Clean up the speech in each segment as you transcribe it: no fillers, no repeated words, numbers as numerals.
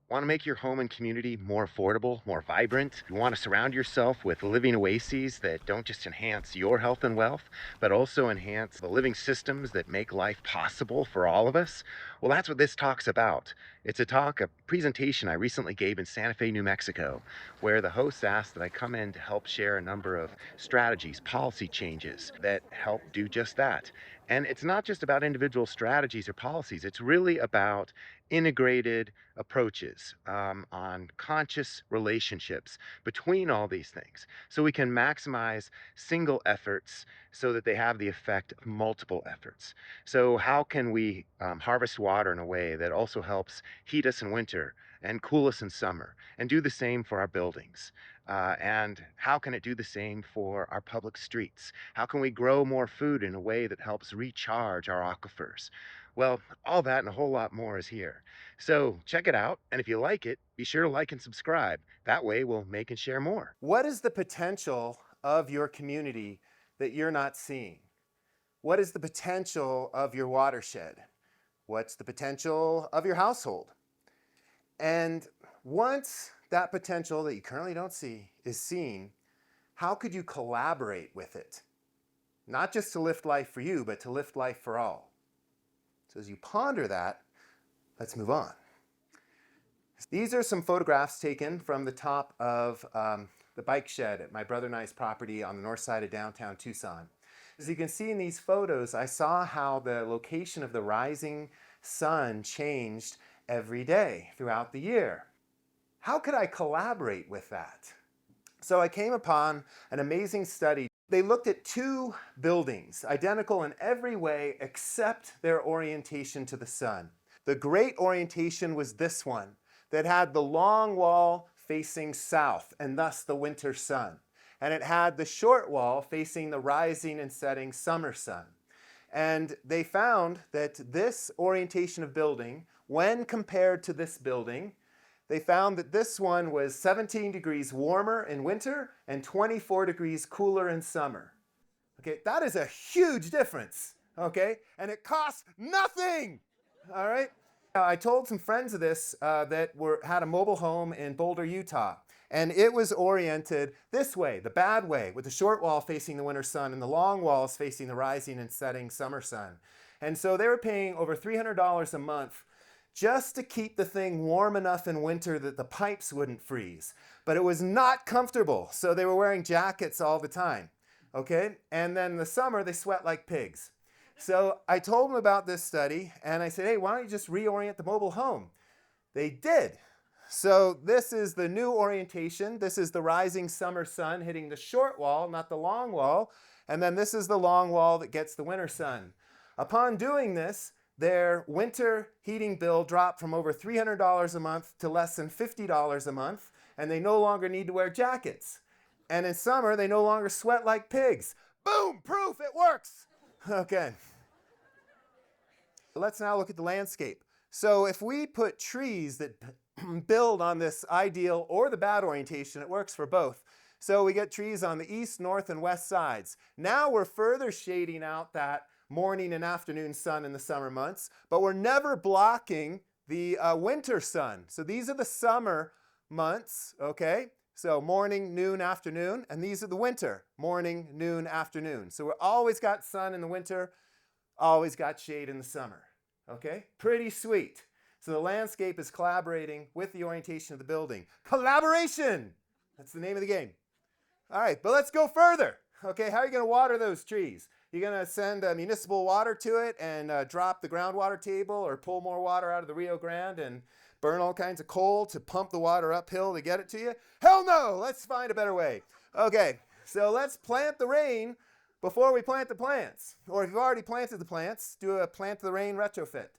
Want to make your home and community more affordable, more vibrant? You want to surround yourself with living oases that don't just enhance your health and wealth, but also enhance the living systems that make life possible for all of us? Well, that's what this talk's about. It's a presentation I recently gave in Santa Fe, New Mexico, where the host asked that I come in to help share a number of strategies, policy changes that help do just that. And it's not just about individual strategies or policies, it's really about integrated approaches on conscious relationships between all these things so we can maximize single efforts so that they have the effect of multiple efforts. So how can we harvest water in a way that also helps heat us in winter and cool us in summer, and do the same for our buildings? And how can it do the same for our public streets? How can we grow more food in a way that helps recharge our aquifers? Well, all that and a whole lot more is here. So check it out, and if you like it, be sure to like and subscribe. That way we'll make and share more. What is the potential of your community that you're not seeing? What is the potential of your watershed? What's the potential of your household? And once that potential that you currently don't see is seen, how could you collaborate with it? Not just to lift life for you, but to lift life for all. So as you ponder that, let's move on. These are some photographs taken from the top of the bike shed at my brother and I's property on the north side of downtown Tucson. As you can see in these photos, I saw how the location of the rising sun changed every day throughout the year. How could I collaborate with that? So I came upon an amazing study. They looked at two buildings, identical in every way except their orientation to the sun. The great orientation was this one that had the long wall facing south and thus the winter sun. And it had the short wall facing the rising and setting summer sun. And they found that this orientation of building, when compared to this building, they found that this one was 17 degrees warmer in winter and 24 degrees cooler in summer. Okay, that is a huge difference, okay? And it costs nothing, all right? I told some friends of this that had a mobile home in Boulder, Utah, and it was oriented this way, the bad way, with the short wall facing the winter sun and the long walls facing the rising and setting summer sun. And so they were paying over $300 a month just to keep the thing warm enough in winter that the pipes wouldn't freeze. But it was not comfortable, so they were wearing jackets all the time, okay? And then in the summer, they sweat like pigs. So I told them about this study, and I said, hey, why don't you just reorient the mobile home? They did. So this is the new orientation. This is the rising summer sun hitting the short wall, not the long wall. And then this is the long wall that gets the winter sun. Upon doing this, their winter heating bill dropped from over $300 a month to less than $50 a month, and they no longer need to wear jackets. And in summer, they no longer sweat like pigs. Boom, proof, it works. Okay. Let's now look at the landscape. So if we put trees that build on this ideal or the bad orientation, it works for both. So we get trees on the east, north, and west sides. Now we're further shading out that morning and afternoon sun in the summer months, but we're never blocking the winter sun. So these are the summer months, okay? So morning, noon, afternoon, and these are the winter, morning, noon, afternoon. So we're always got sun in the winter, always got shade in the summer, okay? Pretty sweet. So the landscape is collaborating with the orientation of the building. Collaboration! That's the name of the game. All right, but let's go further. Okay, how are you going to water those trees? You're going to send municipal water to it and drop the groundwater table or pull more water out of the Rio Grande and burn all kinds of coal to pump the water uphill to get it to you? Hell no! Let's find a better way. Okay, so let's plant the rain before we plant the plants. Or if you've already planted the plants, do a plant the rain retrofit.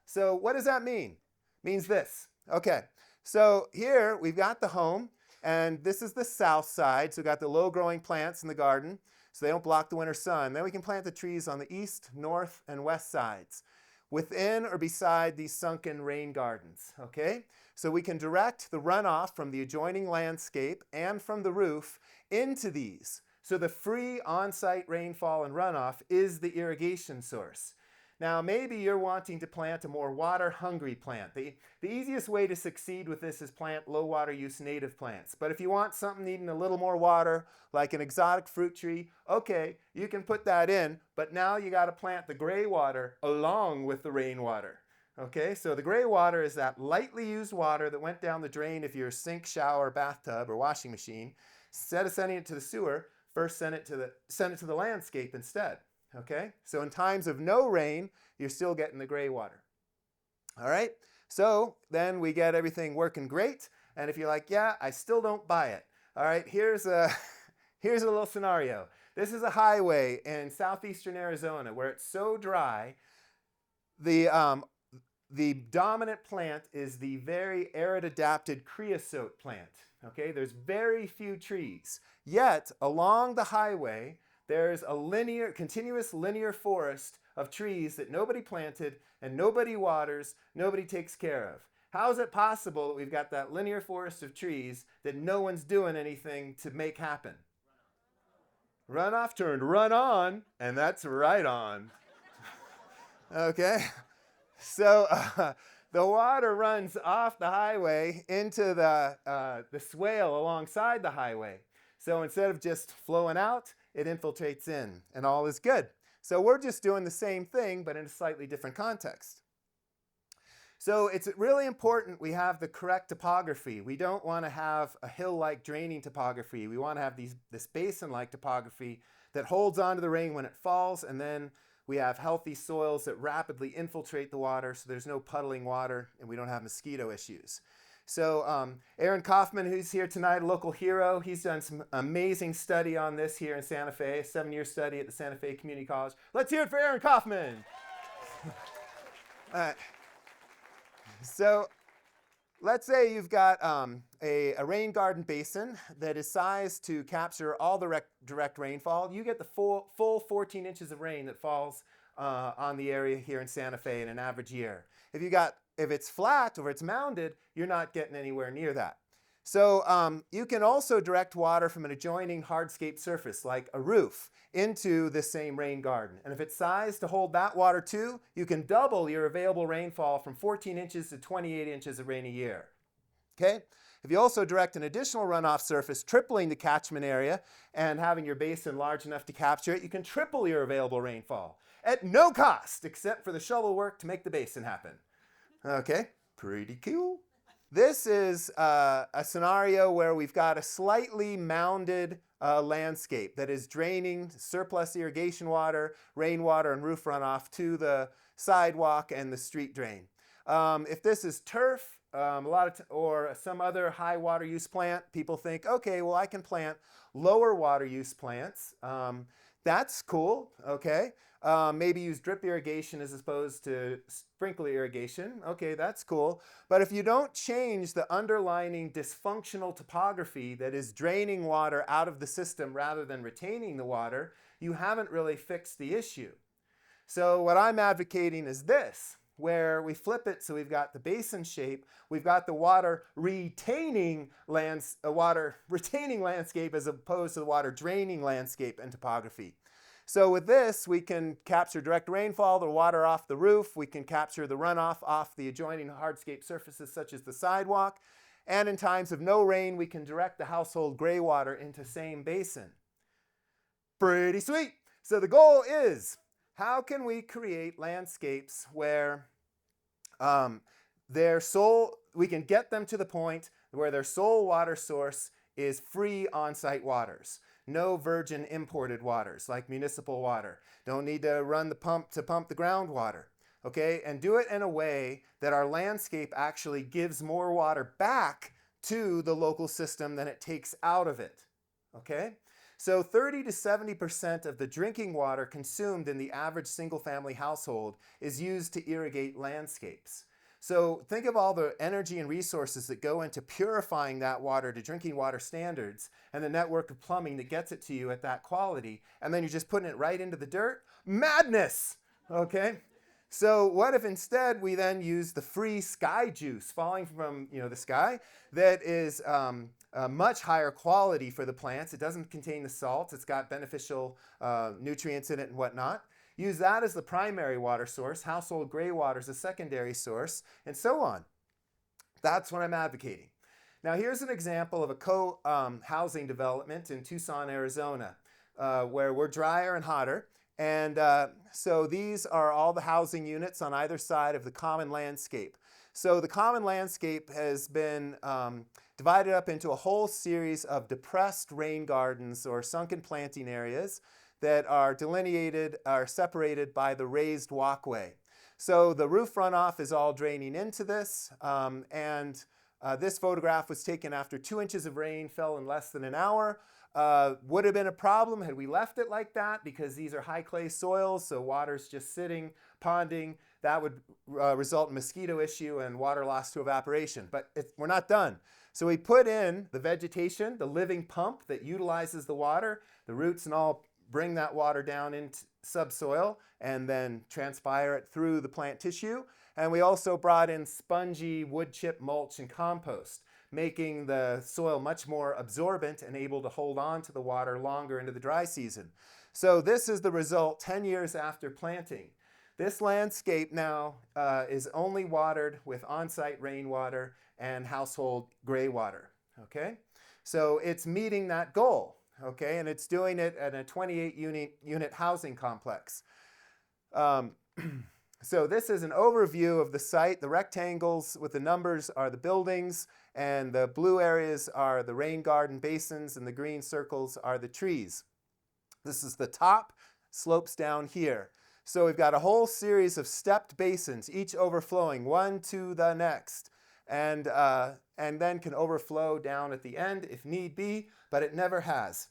So what does that mean? It means this. Okay, so here we've got the home, and this is the south side. So we've got the low-growing plants in the garden, so they don't block the winter sun. Then we can plant the trees on the east, north, and west sides, within or beside these sunken rain gardens, okay? So we can direct the runoff from the adjoining landscape and from the roof into these. So the free on-site rainfall and runoff is the irrigation source. Now, maybe you're wanting to plant a more water-hungry plant. The easiest way to succeed with this is plant low-water use native plants. But if you want something needing a little more water, like an exotic fruit tree, okay, you can put that in, but now you got to plant the greywater along with the rainwater. Okay, so the greywater is that lightly used water that went down the drain of your sink, shower, bathtub, or washing machine. Instead of sending it to the sewer, first send it to the landscape instead. Okay, so in times of no rain, you're still getting the greywater. All right, so then we get everything working great. And if you're like, yeah, I still don't buy it. All right, here's a little scenario. This is a highway in southeastern Arizona where it's so dry. The dominant plant is the very arid-adapted creosote plant. Okay, there's very few trees. Yet, along the highway, there's a continuous linear forest of trees that nobody planted and nobody waters, nobody takes care of. How is it possible that we've got that linear forest of trees that no one's doing anything to make happen? Runoff turned run on, and that's right on. Okay, so the water runs off the highway into the swale alongside the highway. So instead of just flowing out, it infiltrates in, and all is good. So we're just doing the same thing, but in a slightly different context. So it's really important we have the correct topography. We don't want to have a hill-like draining topography. We want to have this basin-like topography that holds onto the rain when it falls, and then we have healthy soils that rapidly infiltrate the water, so there's no puddling water, and we don't have mosquito issues. So Aaron Kaufman, who's here tonight, a local hero, he's done some amazing study on this here in Santa Fe, a 7-year study at the Santa Fe Community College. Let's hear it for Aaron Kaufman. So let's say you've got a rain garden basin that is sized to capture all the direct rainfall. You get the full 14 inches of rain that falls on the area here in Santa Fe in an average year. If it's flat or it's mounded, you're not getting anywhere near that. So you can also direct water from an adjoining hardscape surface, like a roof, into the same rain garden. And if it's sized to hold that water too, you can double your available rainfall from 14 inches to 28 inches of rain a year. Okay? If you also direct an additional runoff surface, tripling the catchment area and having your basin large enough to capture it, you can triple your available rainfall at no cost except for the shovel work to make the basin happen. Okay, pretty cool. This is a scenario where we've got a slightly mounded landscape that is draining surplus irrigation water, rainwater, and roof runoff to the sidewalk and the street drain. If this is turf, or some other high water use plant, people think, okay, well, I can plant lower water use plants. That's cool, okay? Maybe use drip irrigation as opposed to sprinkler irrigation. Okay, that's cool. But if you don't change the underlying dysfunctional topography that is draining water out of the system rather than retaining the water, you haven't really fixed the issue. So what I'm advocating is this, where we flip it so we've got the basin shape, we've got the water retaining landscape as opposed to the water draining landscape and topography. So with this, we can capture direct rainfall, the water off the roof. We can capture the runoff off the adjoining hardscape surfaces such as the sidewalk. And in times of no rain, we can direct the household greywater into same basin. Pretty sweet. So the goal is, how can we create landscapes where we can get them to the point where their sole water source is free on-site waters? No virgin imported waters like municipal water. Don't need to run the pump to pump the groundwater. Okay, and do it in a way that our landscape actually gives more water back to the local system than it takes out of it. Okay, so 30 to 70% of the drinking water consumed in the average single-family household is used to irrigate landscapes. So think of all the energy and resources that go into purifying that water to drinking water standards and the network of plumbing that gets it to you at that quality, and then you're just putting it right into the dirt? Madness! Okay? So what if instead we then use the free sky juice falling from the sky that is a much higher quality for the plants. It doesn't contain the salts. It's got beneficial nutrients in it and whatnot. use that as the primary water source, household gray water as a secondary source, and so on. That's what I'm advocating. Now here's an example of a co-housing development in Tucson, Arizona, where we're drier and hotter. And so these are all the housing units on either side of the common landscape. So the common landscape has been divided up into a whole series of depressed rain gardens or sunken planting areas that are delineated, are separated by the raised walkway. So the roof runoff is all draining into this, and this photograph was taken after 2 inches of rain fell in less than an hour. Would have been a problem had we left it like that, because these are high clay soils, so water's just sitting, ponding. That would result in mosquito issue and water loss to evaporation. But we're not done. So we put in the vegetation, the living pump that utilizes the water. The roots and all bring that water down into subsoil and then transpire it through the plant tissue. And we also brought in spongy wood chip mulch and compost, making the soil much more absorbent and able to hold on to the water longer into the dry season. So this is the result 10 years after planting. This landscape now is only watered with on-site rainwater and household gray water, okay? So it's meeting that goal, okay? And it's doing it at a 28-unit housing complex. So this is an overview of the site. The rectangles with the numbers are the buildings, and the blue areas are the rain garden basins, and the green circles are the trees. This is the top, slopes down here. So we've got a whole series of stepped basins, each overflowing one to the next, and then can overflow down at the end if need be, but it never has.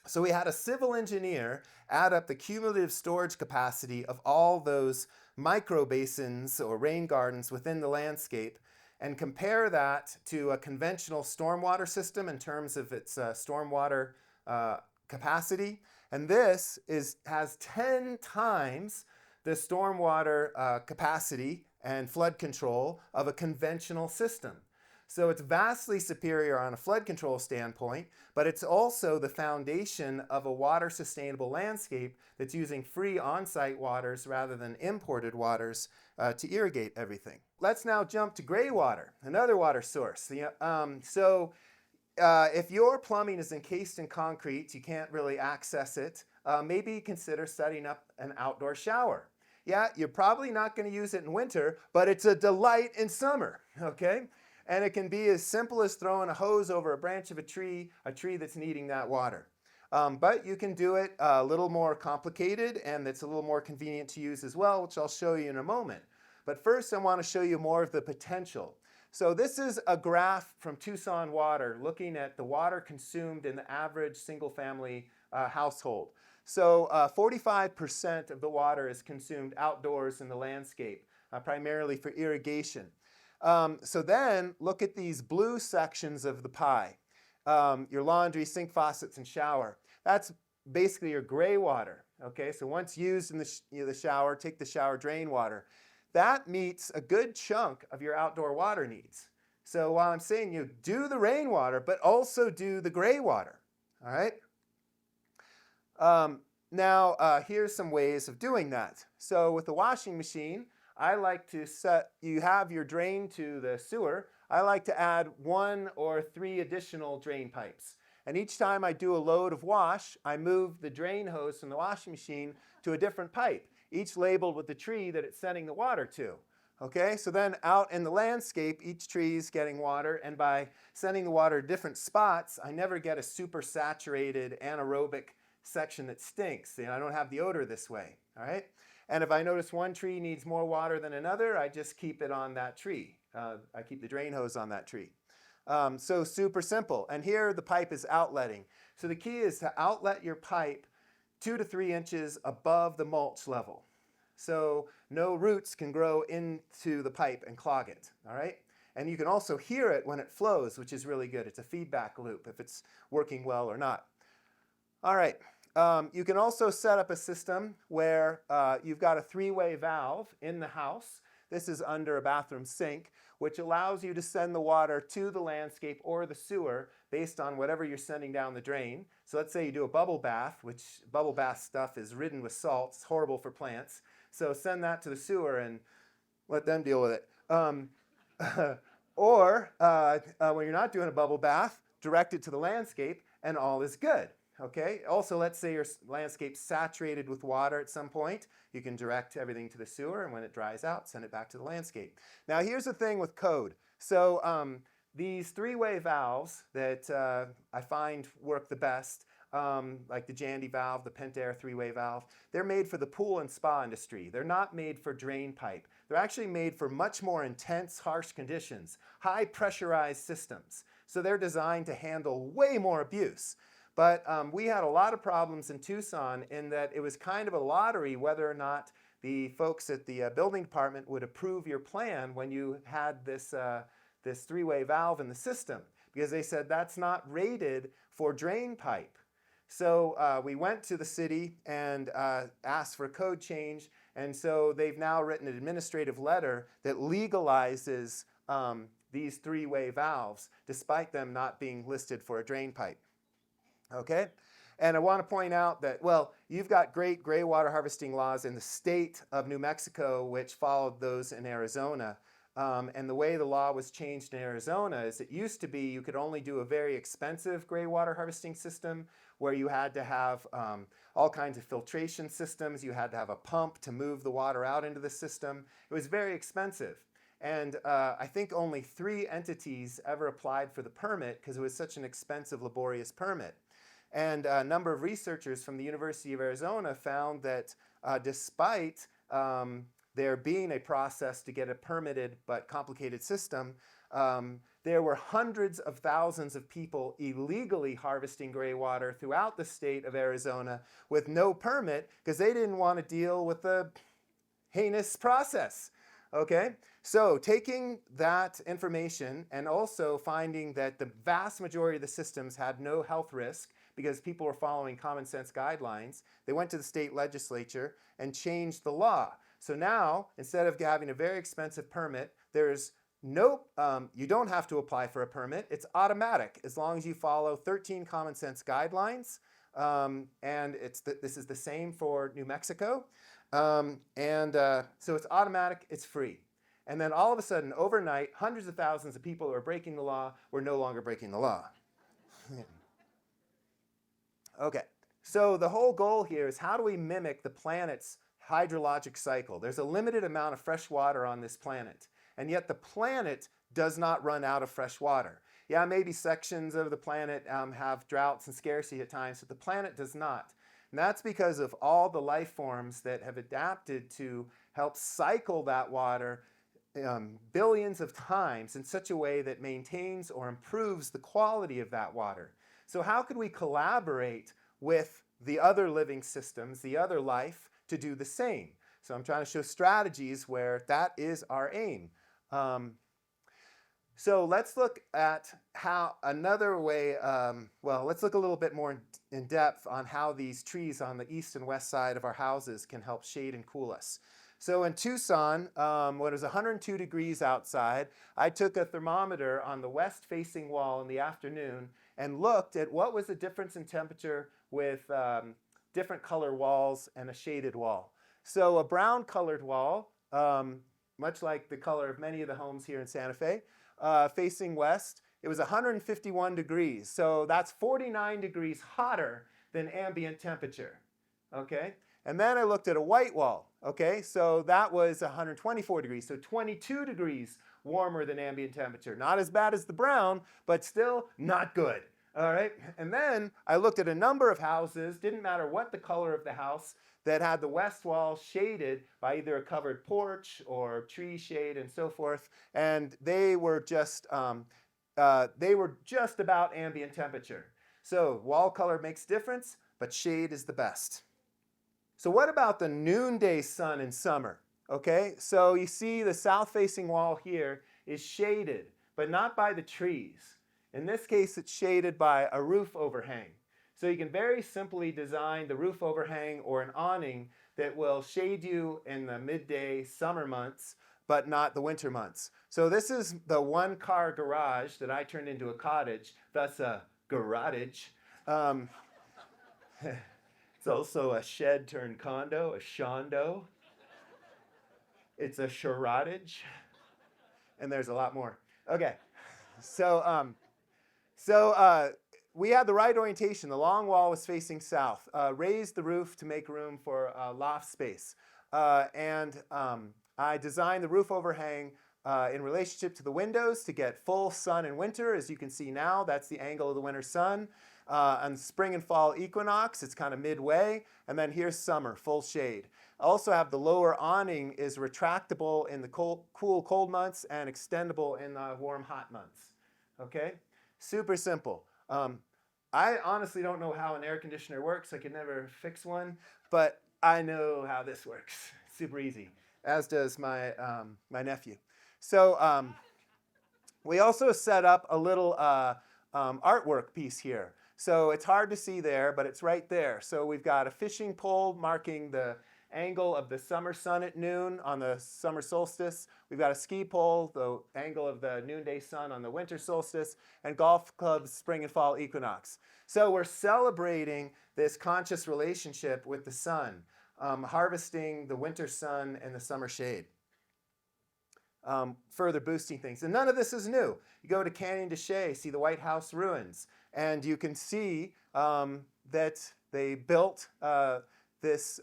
So we had a civil engineer add up the cumulative storage capacity of all those micro basins or rain gardens within the landscape and compare that to a conventional stormwater system in terms of its stormwater capacity. And this has 10 times the stormwater capacity and flood control of a conventional system. So it's vastly superior on a flood control standpoint, but it's also the foundation of a water sustainable landscape that's using free on-site waters rather than imported waters to irrigate everything. Let's now jump to gray water, another water source. If your plumbing is encased in concrete, you can't really access it, maybe consider setting up an outdoor shower. Yeah, you're probably not going to use it in winter, but it's a delight in summer, okay? And it can be as simple as throwing a hose over a branch of a tree that's needing that water. But you can do it a little more complicated, and it's a little more convenient to use as well, which I'll show you in a moment. But first, I want to show you more of the potential. So this is a graph from Tucson Water looking at the water consumed in the average single-family household. So 45% of the water is consumed outdoors in the landscape, primarily for irrigation. So then look at these blue sections of the pie. Your laundry, sink, faucets, and shower. That's basically your gray water. Okay, so once used in the shower, take the shower drain water. That meets a good chunk of your outdoor water needs. So while I'm saying you do the rainwater, but also do the gray water. All right. Now here's some ways of doing that. So with the washing machine, I like to you have your drain to the sewer. I like to add 1 or 3 additional drain pipes. And each time I do a load of wash, I move the drain hose from the washing machine to a different pipe, each labeled with the tree that it's sending the water to. Okay, so then out in the landscape, each tree is getting water, and by sending the water to different spots, I never get a super saturated anaerobic section that stinks. I don't have the odor this way, all right? And if I notice one tree needs more water than another, I just keep it on that tree. I keep the drain hose on that tree. So super simple. And here the pipe is outletting. So the key is to outlet your pipe 2 to 3 inches above the mulch level. So no roots can grow into the pipe and clog it, all right? And you can also hear it when it flows, which is really good. It's a feedback loop if it's working well or not. All right. You can also set up a system where you've got a 3-way valve in the house. This is under a bathroom sink, which allows you to send the water to the landscape or the sewer based on whatever you're sending down the drain. So let's say you do a bubble bath, which bubble bath stuff is ridden with salt. It's horrible for plants. So send that to the sewer and let them deal with it. Or when you're not doing a bubble bath, direct it to the landscape and all is good. Okay. Also, let's say your landscape's saturated with water at some point. You can direct everything to the sewer, and when it dries out, send it back to the landscape. Now, here's the thing with code. So these three-way valves that I find work the best, like the Jandy valve, the Pentair three-way valve, they're made for the pool and spa industry. They're not made for drain pipe. They're actually made for much more intense, harsh conditions, high pressurized systems. So they're designed to handle way more abuse. But we had a lot of problems in Tucson in that it was kind of a lottery whether or not the folks at the building department would approve your plan when you had this, this three-way valve in the system, because they said that's not rated for drain pipe. So we went to the city and asked for a code change, and so they've now written an administrative letter that legalizes these three-way valves, despite them not being listed for a drain pipe. Okay? And I want to point out that, well, you've got great greywater harvesting laws in the state of New Mexico, which followed those in Arizona. And the way the law was changed in Arizona is it used to be you could only do a very expensive greywater harvesting system where you had to have all kinds of filtration systems. You had to have a pump to move the water out into the system. It was very expensive. And I think only 3 entities ever applied for the permit because it was such an expensive, laborious permit. And a number of researchers from the University of Arizona found that despite there being a process to get a permitted but complicated system, there were hundreds of thousands of people illegally harvesting greywater throughout the state of Arizona with no permit because they didn't want to deal with the heinous process. Okay, so taking that information and also finding that the vast majority of the systems had no health risk because people were following common sense guidelines, they went to the state legislature and changed the law. So now, instead of having a very expensive permit, there's no, you don't have to apply for a permit. It's automatic as long as you follow 13 common sense guidelines. And this is the same for New Mexico. So it's automatic, it's free. And then all of a sudden, overnight, hundreds of thousands of people who are breaking the law were no longer breaking the law. Okay, so the whole goal here is how do we mimic the planet's hydrologic cycle? There's a limited amount of fresh water on this planet, and yet the planet does not run out of fresh water. Yeah, maybe sections of the planet have droughts and scarcity at times, but the planet does not. And that's because of all the life forms that have adapted to help cycle that water billions of times in such a way that maintains or improves the quality of that water. So how could we collaborate with the other living systems, the other life, to do the same? So I'm trying to show strategies where that is our aim. So let's look at how another way, let's look a little bit more in depth on how these trees on the east and west side of our houses can help shade and cool us. So in Tucson, when it was 102 degrees outside, I took a thermometer on the west-facing wall in the afternoon and looked at what was the difference in temperature with different color walls and a shaded wall. So a brown-colored wall, much like the color of many of the homes here in Santa Fe, facing west, it was 151 degrees. So that's 49 degrees hotter than ambient temperature. Okay? And then I looked at a white wall. Okay? So that was 124 degrees. So 22 degrees warmer than ambient temperature. Not as bad as the brown, but still not good. All right? And then I looked at a number of houses, didn't matter what the color of the house, that had the west wall shaded by either a covered porch or tree shade and so forth, and they were just about ambient temperature. So wall color makes difference, but shade is the best. So what about the noonday sun in summer? Okay, so you see the south-facing wall here is shaded, but not by the trees. In this case, it's shaded by a roof overhang. So you can very simply design the roof overhang or an awning that will shade you in the midday summer months but not the winter months. So this is the one-car garage that I turned into a cottage, thus a garage. Um, it's also a shed turned condo, a shondo. It's a charadage. And there's a lot more. Okay, so we had the right orientation. The long wall was facing south. Raised the roof to make room for loft space. I designed the roof overhang in relationship to the windows to get full sun in winter. As you can see now, that's the angle of the winter sun. On spring and fall equinox, it's kind of midway. And then here's summer, full shade. I also have the lower awning is retractable in the cool, cold months and extendable in the warm, hot months. Okay? Super simple. I honestly don't know how an air conditioner works. I could never fix one, but I know how this works. Super easy, as does my, my nephew. So we also set up a little artwork piece here. So it's hard to see there, but it's right there. So we've got a fishing pole marking the angle of the summer sun at noon on the summer solstice. We've got a ski pole, the angle of the noonday sun on the winter solstice, and golf clubs spring and fall equinox. So we're celebrating this conscious relationship with the sun, harvesting the winter sun and the summer shade. Further boosting things. And none of this is new. You go to Canyon de Chelly, see the White House ruins, and you can see that they built this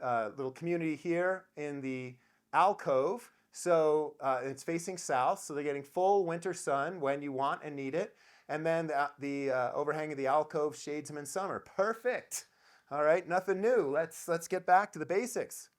little community here in the alcove. So it's facing south, so they're getting full winter sun when you want and need it. And then the overhang of the alcove shades them in summer. Perfect. All right, nothing new. Let's get back to the basics.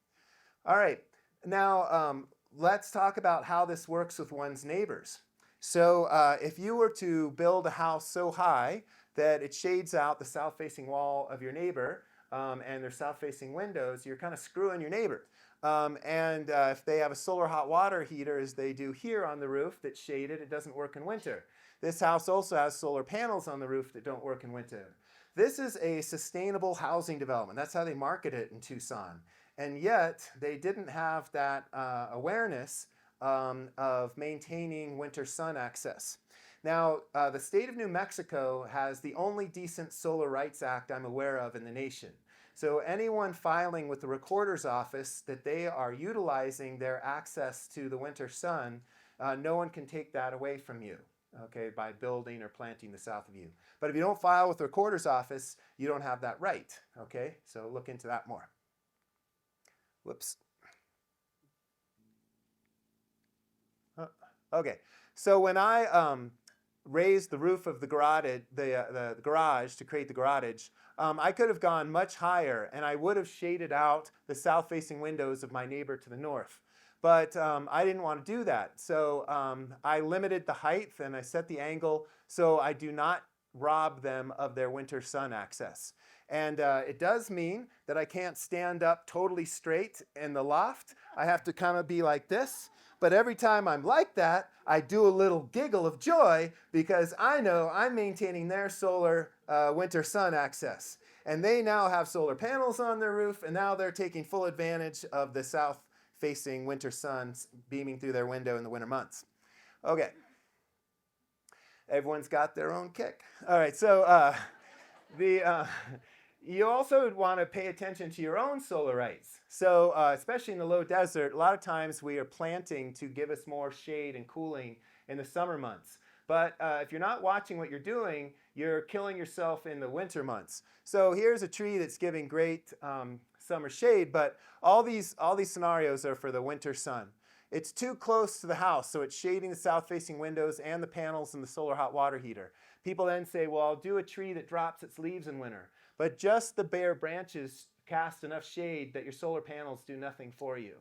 All right, now let's talk about how this works with one's neighbors. So if you were to build a house so high that it shades out the south-facing wall of your neighbor and their south-facing windows, you're kind of screwing your neighbor. If they have a solar hot water heater, as they do here on the roof that's shaded, it doesn't work in winter. This house also has solar panels on the roof that don't work in winter. This is a sustainable housing development. That's how they market it in Tucson. And yet, they didn't have that awareness of maintaining winter sun access. Now, the state of New Mexico has the only decent Solar Rights Act I'm aware of in the nation. So anyone filing with the recorder's office that they are utilizing their access to the winter sun, no one can take that away from you, okay, by building or planting the south of you. But if you don't file with the recorder's office, you don't have that right, okay? So look into that more. Whoops. Okay, so when I raised the roof of the garage to create the garage, I could have gone much higher and I would have shaded out the south-facing windows of my neighbor to the north. But I didn't want to do that. So I limited the height and I set the angle so I do not rob them of their winter sun access. And it does mean that I can't stand up totally straight in the loft. I have to kind of be like this. But every time I'm like that, I do a little giggle of joy because I know I'm maintaining their solar winter sun access. And they now have solar panels on their roof, and now they're taking full advantage of the south-facing winter sun beaming through their window in the winter months. Okay. Everyone's got their own kick. All right, so you also would want to pay attention to your own solar rights. So especially in the low desert, a lot of times we are planting to give us more shade and cooling in the summer months. But if you're not watching what you're doing, you're killing yourself in the winter months. So here's a tree that's giving great summer shade, but all these scenarios are for the winter sun. It's too close to the house, so it's shading the south-facing windows and the panels and the solar hot water heater. People then say, well, I'll do a tree that drops its leaves in winter. But just the bare branches cast enough shade that your solar panels do nothing for you,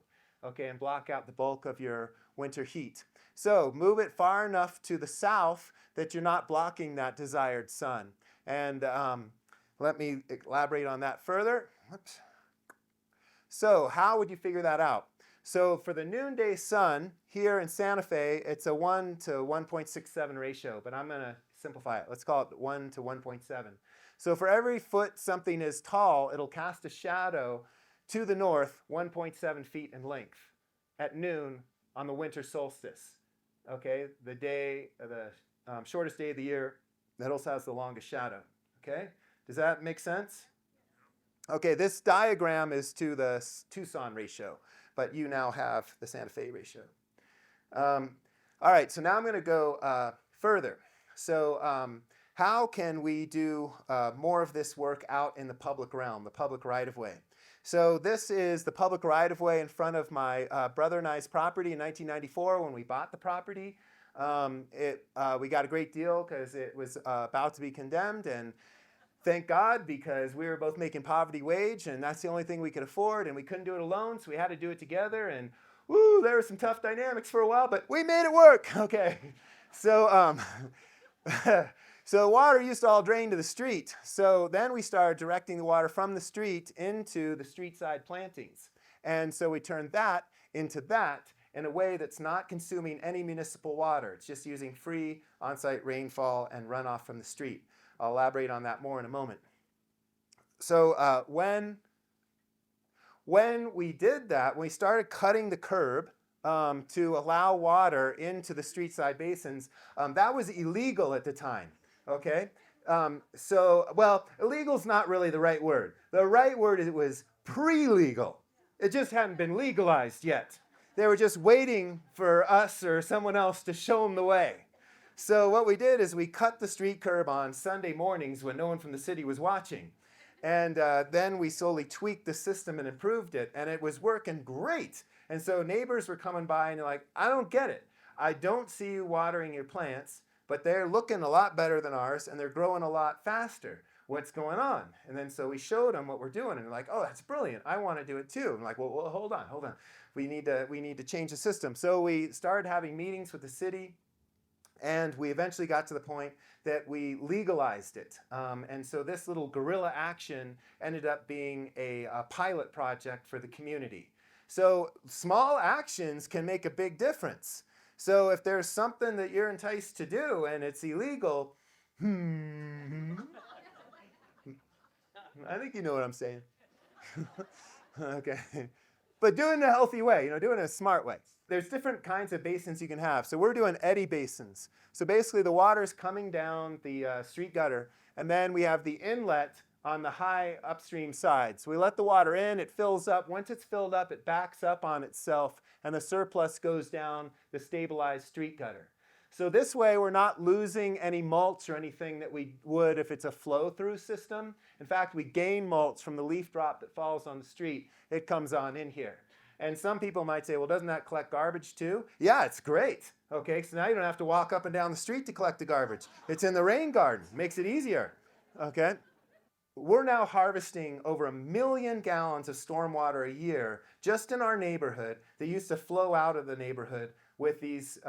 okay, and block out the bulk of your winter heat. So move it far enough to the south that you're not blocking that desired sun. And let me elaborate on that further. Oops. So how would you figure that out? So for the noonday sun here in Santa Fe, it's a 1 to 1.67 ratio, but I'm going to simplify it. Let's call it 1 to 1.7. So for every foot something is tall, it'll cast a shadow to the north 1.7 feet in length. at noon on the winter solstice. Okay, the day, the shortest day of the year that also has the longest shadow. Okay, does that make sense? Okay, this diagram is to the Tucson ratio, but you now have the Santa Fe ratio. All right, so now I'm going to go further. So how can we do more of this work out in the public realm, the public right-of-way? So this is the public right-of-way in front of my brother and I's property in 1994 when we bought the property. We got a great deal because it was about to be condemned, and thank God, because we were both making poverty wage, and that's the only thing we could afford, and we couldn't do it alone, so we had to do it together, and woo, there were some tough dynamics for a while, but we made it work. Okay, so so water used to all drain to the street. So then we started directing the water from the street into the street side plantings, and so we turned that into that in a way that's not consuming any municipal water. It's just using free on-site rainfall and runoff from the street. I'll elaborate on that more in a moment. So when we did that, when we started cutting the curb to allow water into the street side basins, that was illegal at the time, okay? Well, illegal is not really the right word. The right word is it was pre-legal. It just hadn't been legalized yet. They were just waiting for us or someone else to show them the way. So what we did is we cut the street curb on Sunday mornings when no one from the city was watching. And then we slowly tweaked the system and improved it, and it was working great. And so neighbors were coming by and they're like, I don't get it. I don't see you watering your plants, but they're looking a lot better than ours, and they're growing a lot faster. What's going on? And then so we showed them what we're doing, and they're like, oh, that's brilliant. I want to do it too. I'm like, well, hold on. We need to change the system. So we started having meetings with the city, and we eventually got to the point that we legalized it. And so this little guerrilla action ended up being a pilot project for the community. So small actions can make a big difference. So if there's something that you're enticed to do and it's illegal, I think you know what I'm saying. Okay. But do it in a healthy way, do it in a smart way. There's different kinds of basins you can have. So we're doing eddy basins. So basically the water's coming down the street gutter, and then we have the inlet on the high upstream side. So we let the water in, it fills up. Once it's filled up, it backs up on itself, and the surplus goes down the stabilized street gutter. So this way we're not losing any mulch or anything that we would if it's a flow-through system. In fact, we gain mulch from the leaf drop that falls on the street. It comes on in here. And some people might say, well, doesn't that collect garbage too? Yeah, it's great. Okay, so now you don't have to walk up and down the street to collect the garbage. It's in the rain garden. Makes it easier. Okay? We're now harvesting over 1 million gallons of stormwater a year just in our neighborhood that used to flow out of the neighborhood with these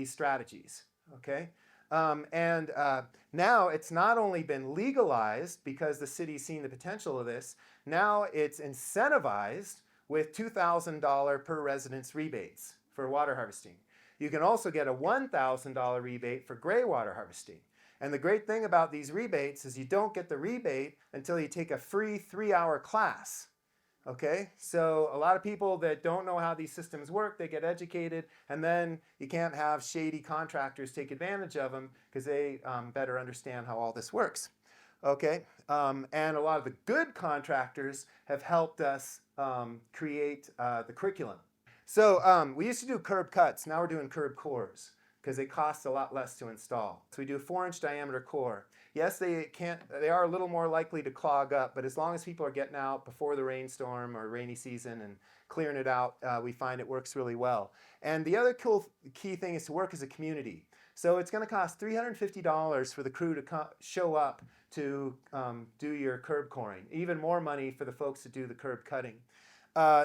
strategies. Okay? Now it's not only been legalized because the city's seen the potential of this, now it's incentivized with $2,000 per residence rebates for water harvesting. You can also get a $1,000 rebate for greywater harvesting. And the great thing about these rebates is you don't get the rebate until you take a free 3-hour class. Okay, so a lot of people that don't know how these systems work, they get educated, and then you can't have shady contractors take advantage of them because they better understand how all this works. Okay, and a lot of the good contractors have helped us create the curriculum. So we used to do curb cuts. Now we're doing curb cores because they cost a lot less to install. So we do a 4-inch diameter core. Yes, they are a little more likely to clog up, but as long as people are getting out before the rainstorm or rainy season and clearing it out, we find it works really well. And the other key thing is to work as a community. So it's going to cost $350 for the crew to show up to do your curb coring. Even more money for the folks to do the curb cutting.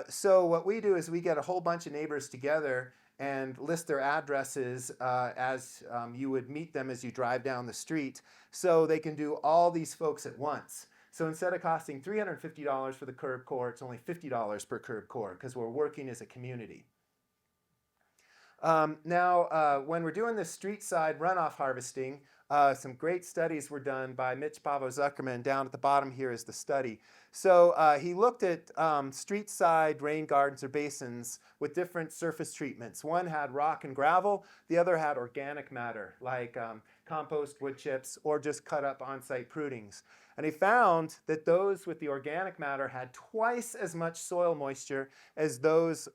So what we do is we get a whole bunch of neighbors together and list their addresses as you would meet them as you drive down the street, so they can do all these folks at once. So instead of costing $350 for the curb core, it's only $50 per curb core because we're working as a community. When we're doing this street side runoff harvesting, some great studies were done by Mitch Pavo-Zuckerman. Down at the bottom here is the study. So he looked at street side rain gardens or basins with different surface treatments. One had rock and gravel, the other had organic matter like compost, wood chips, or just cut up on-site prunings. And he found that those with the organic matter had twice as much soil moisture as those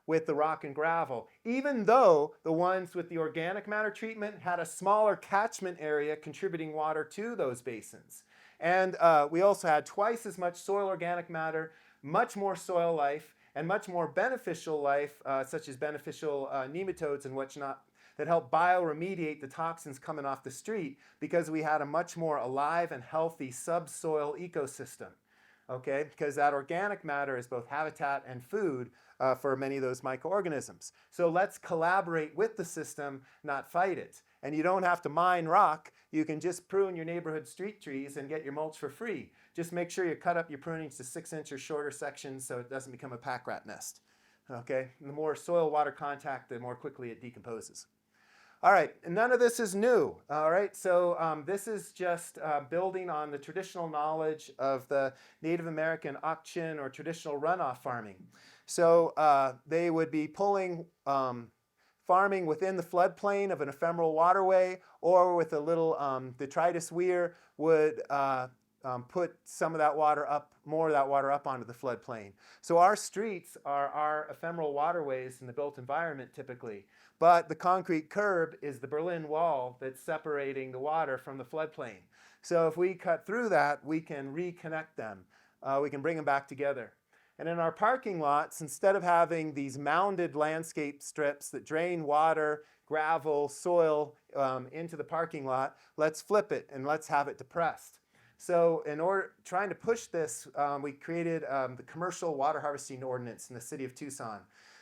with the rock and gravel, even though the ones with the organic matter treatment had a smaller catchment area contributing water to those basins. And we also had twice as much soil organic matter, much more soil life, and much more beneficial life, such as beneficial nematodes and whatnot, that help bioremediate the toxins coming off the street, because we had a much more alive and healthy subsoil ecosystem. Okay, because that organic matter is both habitat and food for many of those microorganisms. So let's collaborate with the system, not fight it. And you don't have to mine rock. You can just prune your neighborhood street trees and get your mulch for free. Just make sure you cut up your prunings to 6-inch or shorter sections so it doesn't become a pack rat nest. Okay, and the more soil-water contact, the more quickly it decomposes. All right, and none of this is new. All right, so this is just building on the traditional knowledge of the Native American auction or traditional runoff farming. So they would be pulling farming within the floodplain of an ephemeral waterway, or with a little detritus weir would put some of that water up, more of that water up onto the floodplain. So our streets are our ephemeral waterways in the built environment typically. But the concrete curb is the Berlin Wall that's separating the water from the floodplain. So if we cut through that, we can reconnect them. We can bring them back together. And in our parking lots, instead of having these mounded landscape strips that drain water, gravel, soil into the parking lot, let's flip it and let's have it depressed. So in order, trying to push this, we created the commercial water harvesting ordinance in the city of Tucson.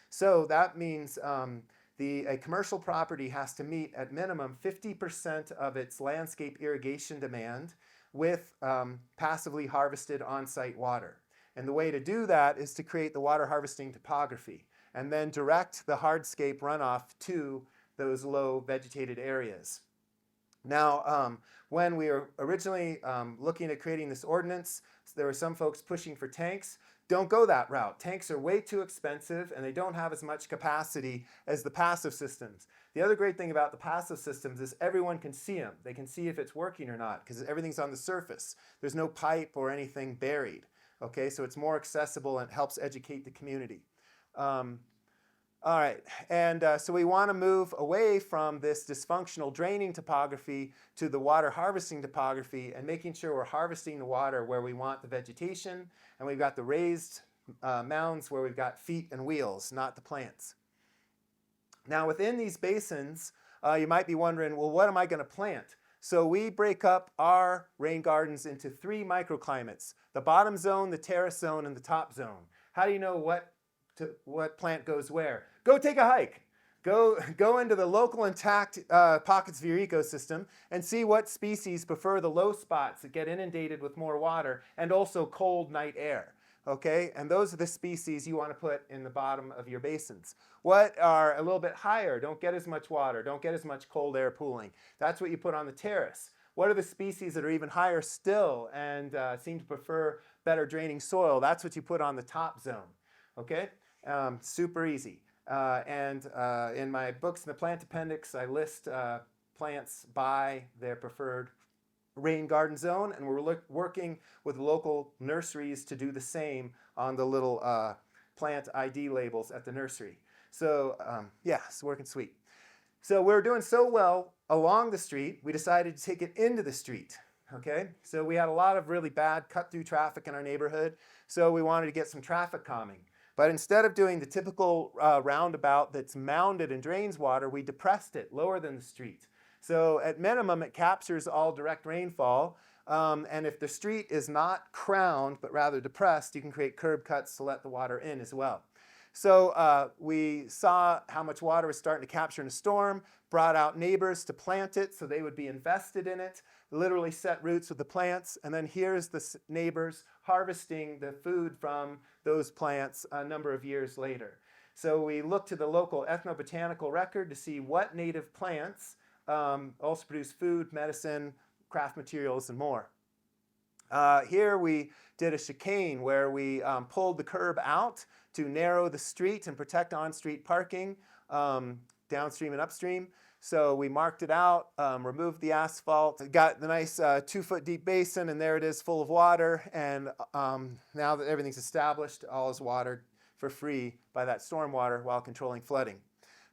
So that means a commercial property has to meet at minimum 50% of its landscape irrigation demand with passively harvested on-site water. And the way to do that is to create the water harvesting topography and then direct the hardscape runoff to those low vegetated areas. Now, when we were originally looking at creating this ordinance, there were some folks pushing for tanks. Don't go that route. Tanks are way too expensive and they don't have as much capacity as the passive systems. The other great thing about the passive systems is everyone can see them. They can see if it's working or not because everything's on the surface. There's no pipe or anything buried. Okay, so it's more accessible and it helps educate the community. All right, and so we want to move away from this dysfunctional draining topography to the water harvesting topography and making sure we're harvesting the water where we want the vegetation, and we've got the raised mounds where we've got feet and wheels, not the plants. Now within these basins, you might be wondering, well, what am I going to plant? So we break up our rain gardens into 3 microclimates: the bottom zone, the terrace zone, and the top zone. How do you know what plant goes where? Go take a hike. Go into the local intact pockets of your ecosystem and see what species prefer the low spots that get inundated with more water and also cold night air. Okay, and those are the species you want to put in the bottom of your basins. What are a little bit higher, don't get as much water, don't get as much cold air pooling? That's what you put on the terrace. What are the species that are even higher still and seem to prefer better draining soil? That's what you put on the top zone. Okay, super easy. In my books in the plant appendix, I list plants by their preferred rain garden zone, and we're working with local nurseries to do the same on the little plant ID labels at the nursery. So yeah, it's working sweet. So we're doing so well along the street, we decided to take it into the street. Okay, so we had a lot of really bad cut-through traffic in our neighborhood, so we wanted to get some traffic calming. But instead of doing the typical roundabout that's mounded and drains water, we depressed it lower than the street. So at minimum, it captures all direct rainfall. And if the street is not crowned, but rather depressed, you can create curb cuts to let the water in as well. So we saw how much water was starting to capture in a storm, brought out neighbors to plant it so they would be invested in it, literally set roots with the plants, and then here's the neighbors harvesting the food from those plants a number of years later. So we look to the local ethnobotanical record to see what native plants also produce food, medicine, craft materials, and more. Here we did a chicane where we pulled the curb out to narrow the street and protect on-street parking downstream and upstream. So we marked it out, removed the asphalt, got the nice 2-foot deep basin, and there it is full of water. And now that everything's established, all is watered for free by that stormwater while controlling flooding.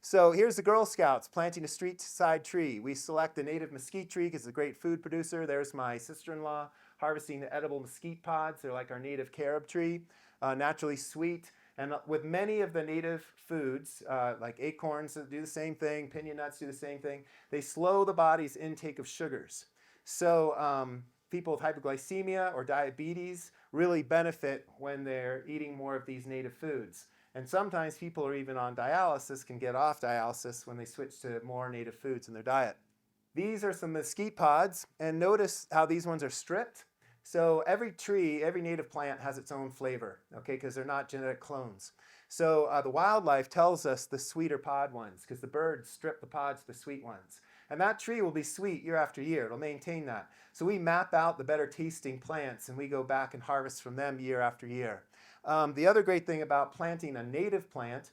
So here's the Girl Scouts planting a street side tree. We select the native mesquite tree because it's a great food producer. There's my sister-in-law harvesting the edible mesquite pods. They're like our native carob tree, naturally sweet. And with many of the native foods, like acorns do the same thing, pinyon nuts do the same thing, they slow the body's intake of sugars. So people with hypoglycemia or diabetes really benefit when they're eating more of these native foods. And sometimes people are even on dialysis, can get off dialysis when they switch to more native foods in their diet. These are some mesquite pods, and notice how these ones are stripped. So every tree, every native plant has its own flavor, okay, because they're not genetic clones. So the wildlife tells us the sweeter pod ones, because the birds strip the pods to the sweet ones. And that tree will be sweet year after year. It'll maintain that. So we map out the better tasting plants, and we go back and harvest from them year after year. The other great thing about planting a native plant,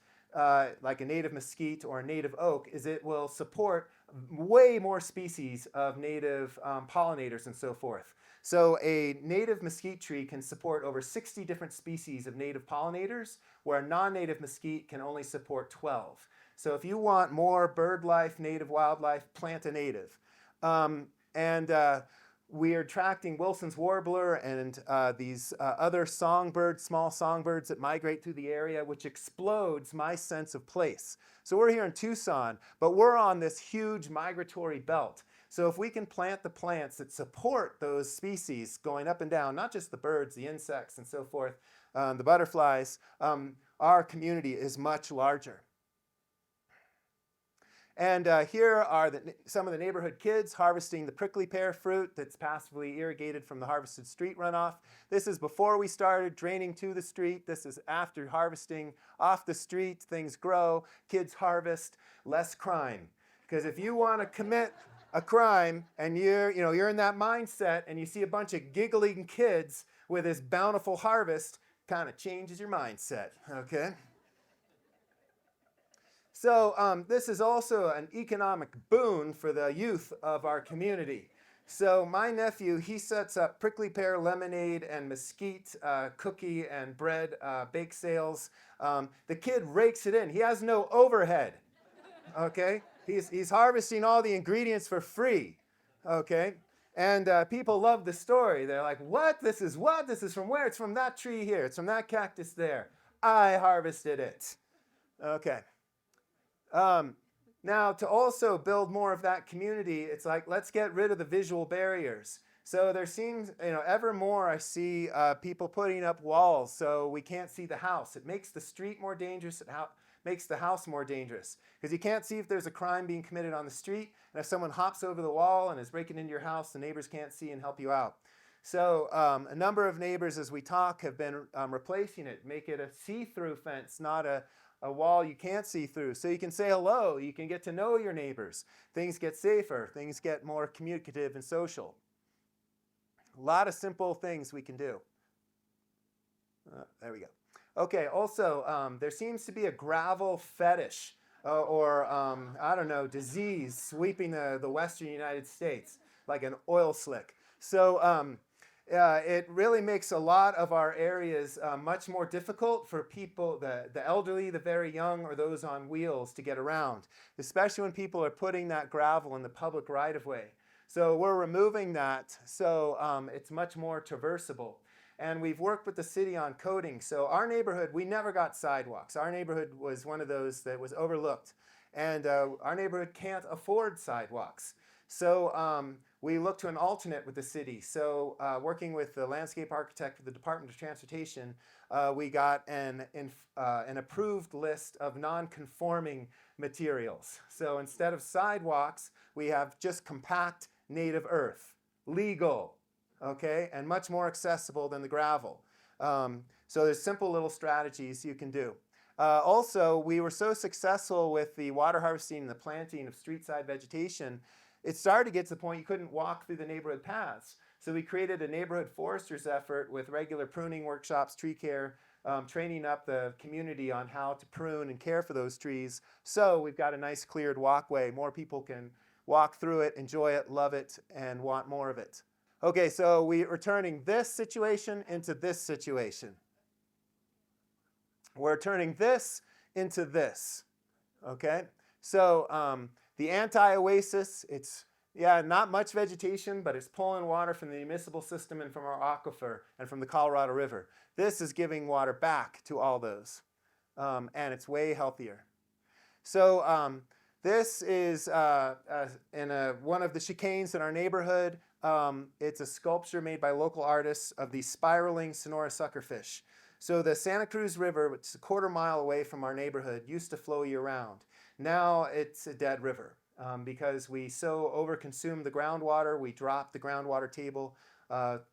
like a native mesquite or a native oak, is it will support way more species of native pollinators and so forth. So a native mesquite tree can support over 60 different species of native pollinators, where a non-native mesquite can only support 12. So if you want more bird life, native wildlife, plant a native. We are attracting Wilson's warbler and these other songbirds, small songbirds that migrate through the area, which explodes my sense of place. So we're here in Tucson, but we're on this huge migratory belt. So if we can plant the plants that support those species going up and down, not just the birds, the insects and so forth, the butterflies, our community is much larger. And here are some of the neighborhood kids harvesting the prickly pear fruit that's passively irrigated from the harvested street runoff. This is before we started draining to the street. This is after harvesting off the street. Things grow, kids harvest, less crime. Because if you want to commit a crime and you're in that mindset and you see a bunch of giggling kids with this bountiful harvest, kind of changes your mindset, okay? So this is also an economic boon for the youth of our community. So my nephew, he sets up prickly pear lemonade and mesquite cookie and bread bake sales. The kid rakes it in. He has no overhead, okay? He's harvesting all the ingredients for free, okay? And people love the story. They're like, what? This is what? This is from where? It's from that tree here. It's from that cactus there. I harvested it, okay? Now, to also build more of that community, it's like, let's get rid of the visual barriers. So there seems, ever more I see people putting up walls so we can't see the house. It makes the street more dangerous. It makes the house more dangerous. Because you can't see if there's a crime being committed on the street. And if someone hops over the wall and is breaking into your house, the neighbors can't see and help you out. So a number of neighbors, as we talk, have been replacing it. Make it a see-through fence, not a wall you can't see through. So you can say hello, you can get to know your neighbors. Things get safer, things get more communicative and social. A lot of simple things we can do. There we go. Okay, also, there seems to be a gravel fetish disease sweeping the western United States, like an oil slick. So it really makes a lot of our areas much more difficult for people, the elderly, the very young, or those on wheels to get around, especially when people are putting that gravel in the public right-of-way. So we're removing that so it's much more traversable. And we've worked with the city on coding. So our neighborhood, we never got sidewalks. Our neighborhood was one of those that was overlooked. And our neighborhood can't afford sidewalks. So we looked to an alternate with the city. So working with the landscape architect for the Department of Transportation, we got an approved list of non-conforming materials. So instead of sidewalks, we have just compact native earth, legal, okay, and much more accessible than the gravel. So there's simple little strategies you can do. Also, we were so successful with the water harvesting and the planting of street-side vegetation, it started to get to the point you couldn't walk through the neighborhood paths. So we created a neighborhood foresters effort with regular pruning workshops, tree care, training up the community on how to prune and care for those trees. So we've got a nice cleared walkway. More people can walk through it, enjoy it, love it, and want more of it. Okay, so we're turning this situation into this situation. We're turning this into this, okay? So the anti-oasis, it's, not much vegetation, but it's pulling water from the municipal system and from our aquifer and from the Colorado River. This is giving water back to all those, and it's way healthier. So this is in one of the chicanes in our neighborhood. It's a sculpture made by local artists of the spiraling Sonora suckerfish. So the Santa Cruz River, which is a quarter mile away from our neighborhood, used to flow year-round. Now it's a dead river because we so overconsumed the groundwater, we dropped the groundwater table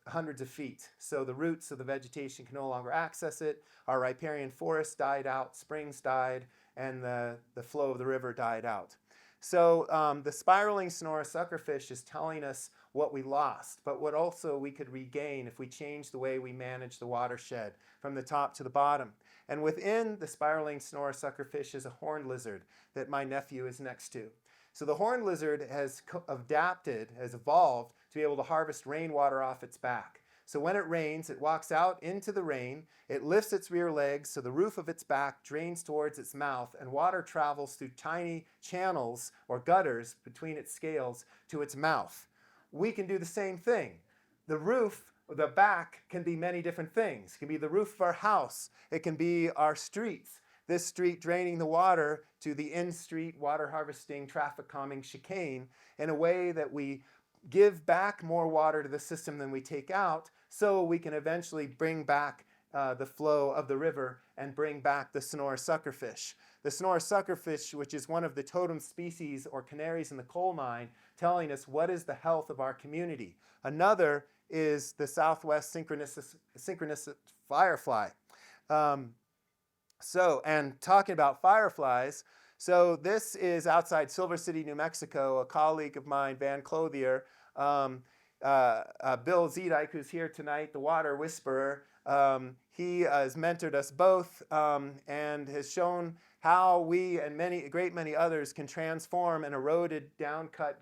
hundreds of feet. So the roots of the vegetation can no longer access it. Our riparian forest died out, springs died, and the flow of the river died out. So the spiraling Sonora suckerfish is telling us what we lost, but what also we could regain if we change the way we manage the watershed from the top to the bottom. And within the spiraling Sonora suckerfish is a horned lizard that my nephew is next to. So the horned lizard has evolved to be able to harvest rainwater off its back. So when it rains, it walks out into the rain, it lifts its rear legs so the roof of its back drains towards its mouth, and water travels through tiny channels or gutters between its scales to its mouth. We can do the same thing. The roof, the back, can be many different things. It can be the roof of our house. It can be our streets. This street draining the water to the in-street water harvesting, traffic calming chicane in a way that we give back more water to the system than we take out, so we can eventually bring back the flow of the river and bring back the Sonora suckerfish. The Sonora suckerfish, which is one of the totem species or canaries in the coal mine, telling us what is the health of our community. Another is the southwest synchronous firefly. And talking about fireflies, so this is outside Silver City, New Mexico. A colleague of mine, Van Clothier, Bill Zedike, who's here tonight, the water whisperer, he has mentored us both and has shown how we and a great many others can transform an eroded, down-cut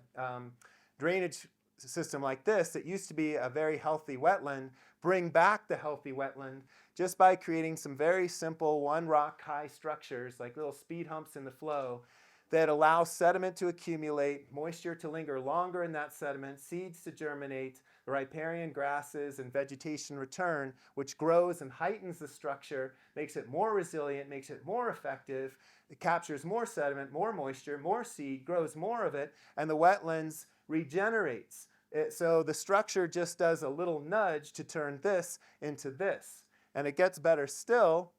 drainage system like this that used to be a very healthy wetland, bring back the healthy wetland just by creating some very simple one-rock high structures like little speed humps in the flow that allow sediment to accumulate, moisture to linger longer in that sediment, seeds to germinate, the riparian grasses and vegetation return, which grows and heightens the structure, makes it more resilient, makes it more effective, it captures more sediment, more moisture, more seed, grows more of it, and the wetlands regenerates. So the structure just does a little nudge to turn this into this. And it gets better still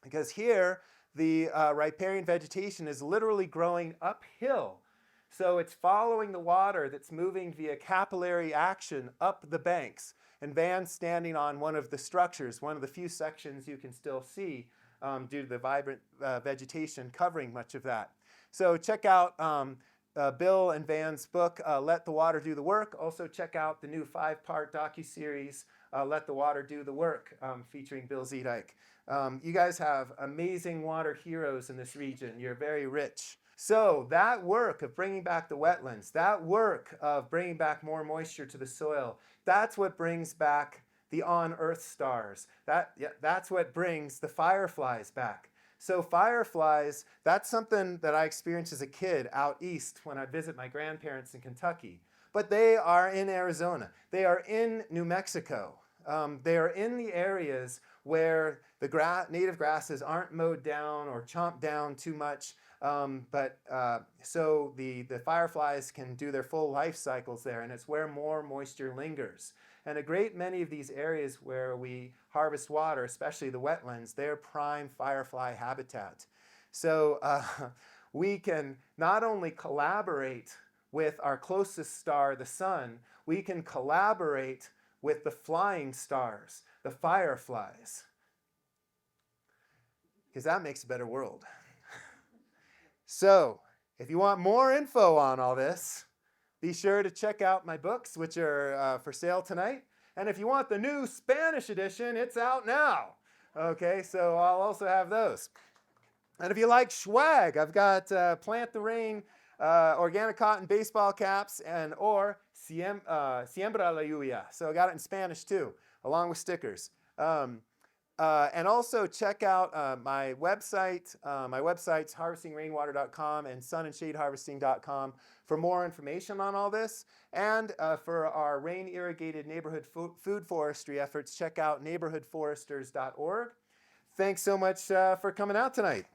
because here the riparian vegetation is literally growing uphill. So it's following the water that's moving via capillary action up the banks. And Van's standing on one of the structures, one of the few sections you can still see due to the vibrant vegetation covering much of that. So check out Bill and Van's book, Let the Water Do the Work. Also check out the new 5-part docuseries, Let the Water Do the Work, featuring Bill Zedike. You guys have amazing water heroes in this region. You're very rich. So that work of bringing back the wetlands, that work of bringing back more moisture to the soil, that's what brings back the on-earth stars. That's what brings the fireflies back. So fireflies, that's something that I experienced as a kid out east when I'd visit my grandparents in Kentucky. But they are in Arizona. They are in New Mexico. They are in the areas where the native grasses aren't mowed down or chomped down too much. So the fireflies can do their full life cycles there, and it's where more moisture lingers. And a great many of these areas where we harvest water, especially the wetlands, they're prime firefly habitat. So we can not only collaborate with our closest star, the sun, we can collaborate with the flying stars, the fireflies. because that makes a better world. So, if you want more info on all this, be sure to check out my books, which are for sale tonight. And if you want the new Spanish edition, it's out now. Okay, so I'll also have those. And if you like swag, I've got Plant the Rain, organic cotton baseball caps, and or Siembra la lluvia. So I got it in Spanish too, along with stickers. And also check out my website. My website's harvestingrainwater.com and sunandshadeharvesting.com for more information on all this. And for our rain-irrigated neighborhood food forestry efforts, check out neighborhoodforesters.org. Thanks so much for coming out tonight.